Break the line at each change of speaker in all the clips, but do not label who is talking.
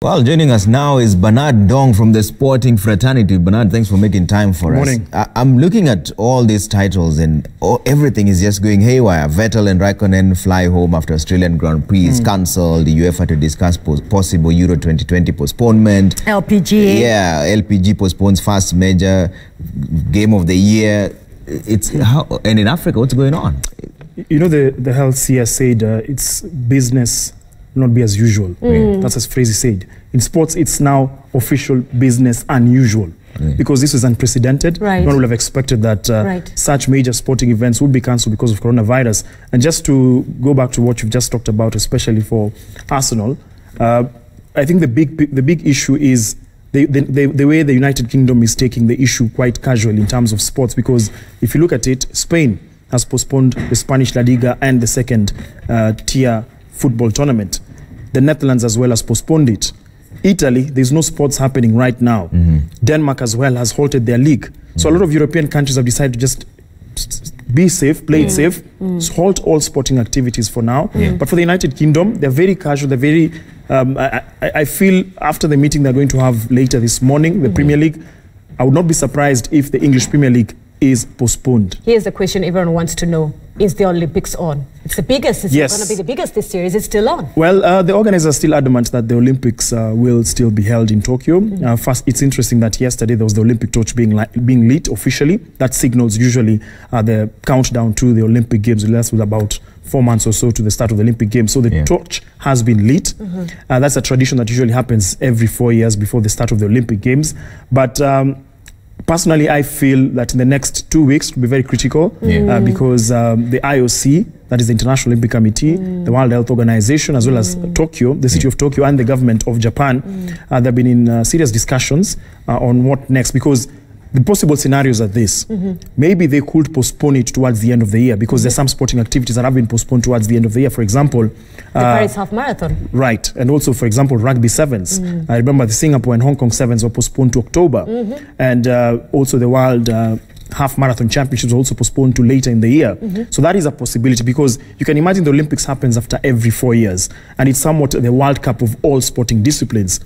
Well, joining us now is Bernard Dong from the Sporting Fraternity. Bernard, thanks for making time for us.
Good morning.
I'm looking at all these titles and everything is just going haywire. Vettel and Raikkonen fly home after Australian Grand Prix is cancelled. The UEFA to discuss possible Euro 2020 postponement.
LPGA.
Yeah, LPG postpones first major game of the year. And in Africa, what's going on?
You know, the health CS said it's business not be as usual. That's as Fraser said. In sports, it's now official business unusual. Because this is unprecedented.
Right.
No one would have expected that such major sporting events would be cancelled because of coronavirus. And just to go back to what you've just talked about, especially for Arsenal, I think the big issue is the way the United Kingdom is taking the issue quite casually in terms of sports. Because if you look at it, Spain has postponed the Spanish La Liga and the second tier football tournament. The Netherlands as well has postponed it. Italy, there's no sports happening right now. Denmark as well has halted their league. So a lot of European countries have decided to just be safe, play it safe, halt all sporting activities for now. But for the United Kingdom, they're very casual, they're very, I feel after the meeting they're going to have later this morning, the Premier League, I would not be surprised if the English Premier League is postponed.
Here's the question everyone wants to know. Is the Olympics on? It's the biggest. It's going to be the biggest this year. Is it still on?
Well, the organizers are still adamant that the Olympics will still be held in Tokyo. First, it's interesting that yesterday there was the Olympic torch being lit officially. That signals usually the countdown to the Olympic Games. It lasts with about 4 months or so to the start of the Olympic Games. So the torch has been lit. That's a tradition that usually happens every 4 years before the start of the Olympic Games. But personally, I feel that in the next 2 weeks will be very critical because the IOC, that is the International Olympic Committee, the World Health Organization, as well as Tokyo, the city of Tokyo, and the government of Japan, they've been in serious discussions on what next. Because the possible scenarios are this. Maybe they could postpone it towards the end of the year because there's some sporting activities that have been postponed towards the end of the year. For example,
the Paris Half Marathon. Right.
And also, for example, rugby sevens. I remember the Singapore and Hong Kong sevens were postponed to October. And also the World Half Marathon Championships were also postponed to later in the year. So that is a possibility because you can imagine the Olympics happens after every 4 years. And it's somewhat the World Cup of all sporting disciplines.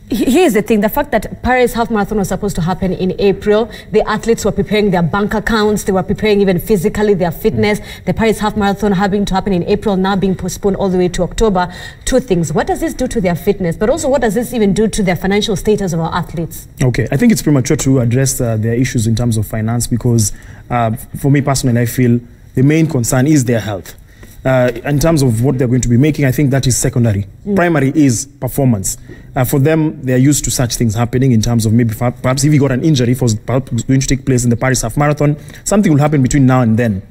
Here's the thing, the fact that Paris Half Marathon was supposed to happen in April, the athletes were preparing their bank accounts, they were preparing even physically their fitness. The Paris Half Marathon having to happen in April, now being postponed all the way to October. Two things, what does this do to their fitness, but also what does this even do to their financial status of our athletes? Okay,
I think it's premature to address their issues in terms of finance because for me personally, I feel the main concern is their health. In terms of what they're going to be making, I think that is secondary. Primary is performance. For them, they're used to such things happening in terms of maybe perhaps if you got an injury, if it was perhaps going to take place in the Paris Half Marathon, something will happen between now and then.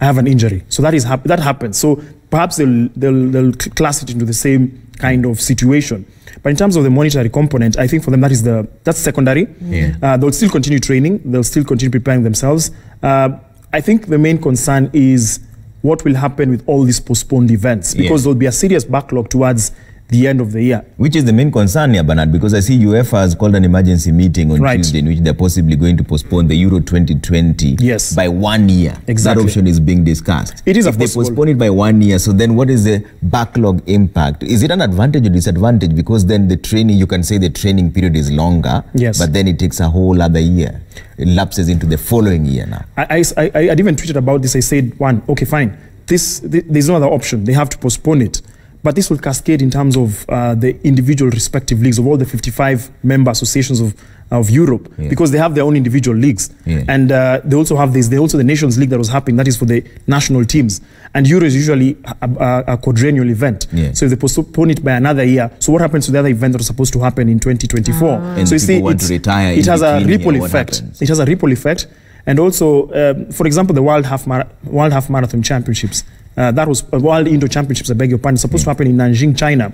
I have an injury. So that happens. So perhaps they'll class it into the same kind of situation. But in terms of the monetary component, I think for them that's secondary. They'll still continue training. They'll still continue preparing themselves. I think the main concern is what will happen with all these postponed events because there'll be a serious backlog towards the end of the year. Which is the main concern here, Bernard, because I see UEFA has called an emergency meeting on Tuesday in which they're possibly going to postpone the Euro 2020 by 1 year. That option is being discussed. It is if they postpone it by 1 year, so then what is the backlog impact? Is it an advantage or disadvantage? Because then the training, you can say the training period is longer, but then it takes a whole other year. It lapses into the following year now. I even tweeted about this. I said, okay, fine. There's no other option. They have to postpone it. But this will cascade in terms of the individual respective leagues of all the 55 member associations of Europe because they have their own individual leagues. And they also have the Nations League that was happening, that is for the national teams. And Euro is usually a quadrennial event. So if they postpone it by another year, so what happens to the other event that was supposed to happen in 2024? And so you see, it has a ripple effect. It has a ripple effect. And also, for example, the World Half Marathon Championships, that was World Indoor Championships, I beg your pardon, supposed to happen in Nanjing, China.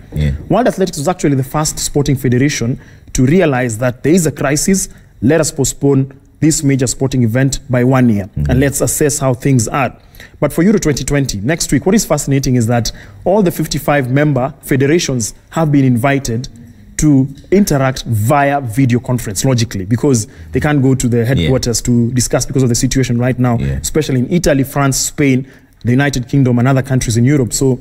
World Athletics was actually the first sporting federation to realize that there is a crisis. Let us postpone this major sporting event by 1 year and let's assess how things are. But for Euro 2020, next week, what is fascinating is that all the 55 member federations have been invited to interact via video conference, logically, because they can't go to the headquarters to discuss because of the situation right now, especially in Italy, France, Spain, the United Kingdom and other countries in Europe. So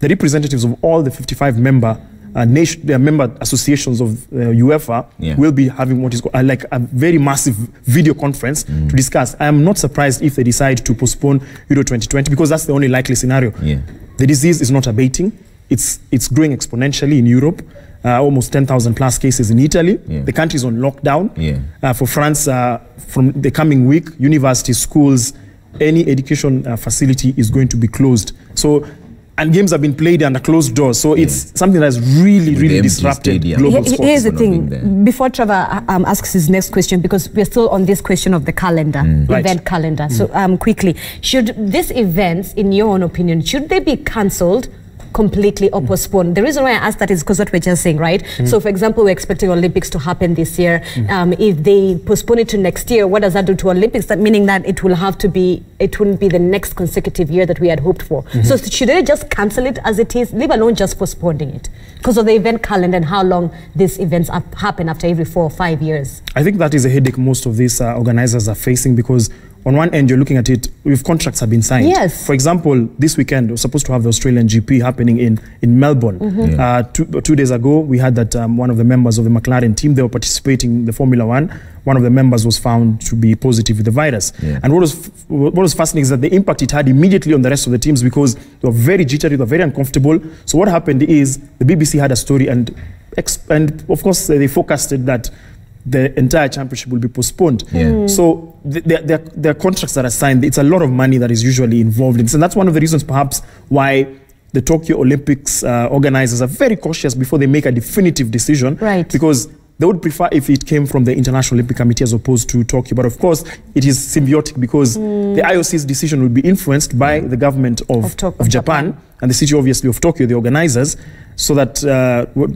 the representatives of all the 55 member their member associations of UEFA will be having what is called like a very massive video conference to discuss. I am not surprised if they decide to postpone Euro 2020 because that's the only likely scenario. The disease is not abating. It's growing exponentially in Europe. Almost 10,000 plus cases in Italy. The country is on lockdown. For France, from the coming week, universities, schools, any education facility is going to be closed. So, and games have been played under closed doors. So it's something that's really disrupted global sports.
Here's the thing. Before Trevor asks his next question, because we're still on this question of the calendar, event calendar. So quickly, should these events, in your own opinion, should they be cancelled completely or postponed? The reason why I asked that is because what we're just saying, right? So for example, we're expecting Olympics to happen this year. If they postpone it to next year, what does that do to Olympics? That meaning that it will have to be, it wouldn't be the next consecutive year that we had hoped for. So should they just cancel it as it is, leave alone just postponing it? Because of the event calendar and how long these events happen after every 4 or 5 years.
I think that is a headache most of these organizers are facing, because on one end, you're looking at it, if contracts have been signed.
Yes.
For example, this weekend, we're supposed to have the Australian GP happening in Melbourne. 2 days ago, we had that one of the members of the McLaren team, they were participating in the Formula One. One of the members was found to be positive with the virus. And what was fascinating is that the impact it had immediately on the rest of the teams, because they were very jittery, they were very uncomfortable. So what happened is the BBC had a story, and of course, they forecasted that the entire championship will be postponed. So there are contracts that are signed. It's a lot of money that is usually involved in this. And that's one of the reasons perhaps why the Tokyo Olympics organizers are very cautious before they make a definitive decision. Because they would prefer if it came from the International Olympic Committee as opposed to Tokyo. But of course, it is symbiotic, because the IOC's decision will be influenced by the government of Japan and the city, obviously, of Tokyo, the organizers, so that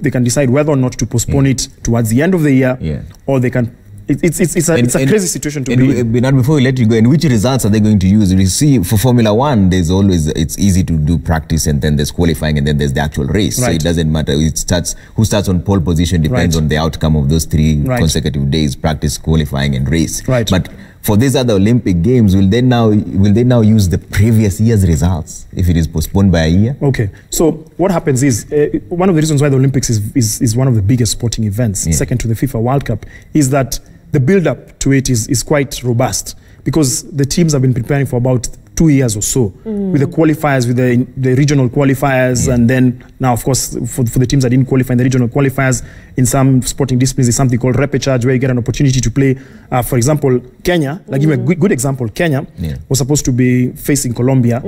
they can decide whether or not to postpone it towards the end of the year, or they can. It's a crazy situation to be in.
Before we let you go, and which results are they going to use? You see, for Formula One, there's always, it's easy to do practice, and then there's qualifying, and then there's the actual race. So it doesn't matter. Who starts on pole position depends on the outcome of those 3 consecutive days: practice, qualifying, and race. But for these other Olympic games, will they now use the previous year's results if it is postponed by a year?
Okay. So what happens is one of the reasons why the Olympics is one of the biggest sporting events, second to the FIFA World Cup, is that the build-up to it is quite robust, because the teams have been preparing for about 2 years or so, with the qualifiers, with the regional qualifiers, and then now, of course, for the teams that didn't qualify in the regional qualifiers, in some sporting disciplines, there's something called repechage, where you get an opportunity to play. For example, Kenya, like give me a good example, Kenya was supposed to be facing Colombia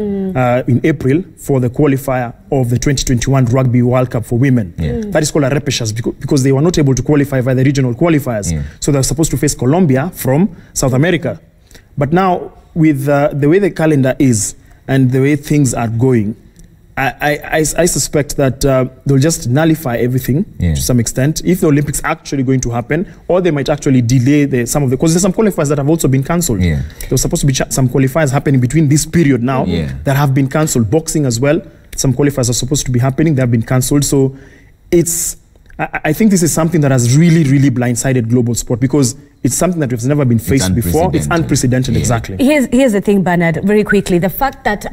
in April for the qualifier of the 2021 Rugby World Cup for women. That is called a repechage, because they were not able to qualify by the regional qualifiers. So they were supposed to face Colombia from South America. But now, with the way the calendar is and the way things are going, I suspect that they'll just nullify everything to some extent, if the Olympics are actually going to happen, or they might actually delay some of the, because there's some qualifiers that have also been cancelled. There was supposed to be some qualifiers happening between this period now that have been cancelled. Boxing as well, some qualifiers are supposed to be happening, they have been cancelled. So I think this is something that has really blindsided global sport, because it's something that we've never been faced before. It's unprecedented, exactly.
Here's the thing, Bernard, very quickly. The fact that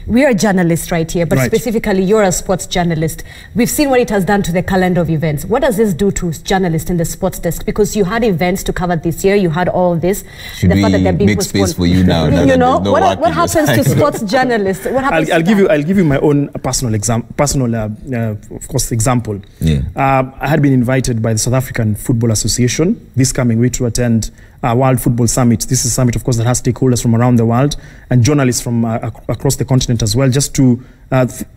we are journalists right here, but specifically you're a sports journalist. We've seen what it has done to the calendar of events. What does this do to journalists in the sports desk? Because you had events to cover this year, you had all of this.
Should the fact that they're being postponed. Space for you now?
You know, what happens to sports journalists? What happens
I'll give you my own personal example. Of course, example. I had been invited by the South African Football Association this coming week to attend World Football Summit. This is a summit, of course, that has stakeholders from around the world and journalists from across the continent as well, just to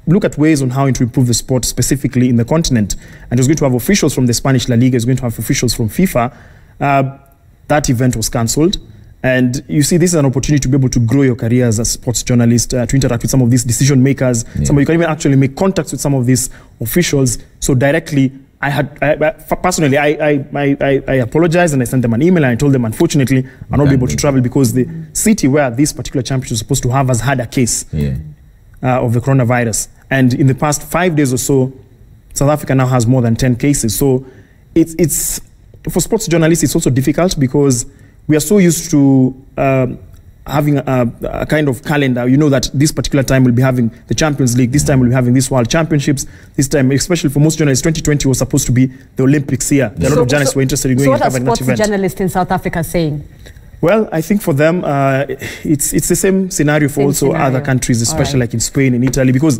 look at ways on how to improve the sport specifically in the continent. And it was going to have officials from the Spanish La Liga, it was going to have officials from FIFA. That event was cancelled. And you see, this is an opportunity to be able to grow your career as a sports journalist, to interact with some of these decision makers. Some of you can even actually make contacts with some of these officials. So directly, personally, I apologized, and I sent them an email, and I told them, unfortunately, I'll not be able to travel, because the city where this particular championship is supposed to have has had a case of the coronavirus. And in the past 5 days or so, South Africa now has more than 10 cases. So it's for sports journalists, it's also difficult, because we are so used to having a kind of calendar. You know that this particular time we'll be having the Champions League, this time we'll be having this World Championships, this time, especially for most journalists, 2020 was supposed to be the Olympics here. A lot of journalists were interested in going and covering that event.
So what are sports journalists in South Africa saying?
Well, I think for them, it's the same scenario for other countries, especially like in Spain and Italy, because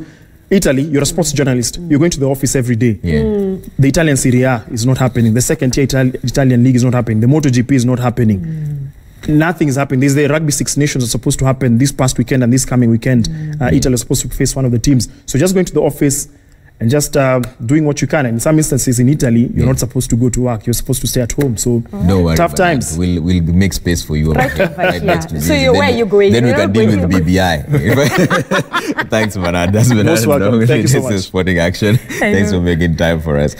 Italy, you're a sports journalist. You're going to the office every day. The Italian Serie A is not happening. The second tier Italian league is not happening. The MotoGP is not happening. Nothing is happening. There's the Rugby Six Nations are supposed to happen this past weekend and this coming weekend. Italy is supposed to face one of the teams. So just going to the office and just doing what you can. And in some instances in Italy, you're not supposed to go to work. You're supposed to stay at home. So tough times.
We'll make space for you.
Right next to so where are you going?
Then we can deal with BBI. Thanks, Manad. That's been
Most welcome. Thank you so much.
Sporting Action. Thanks for making time for us.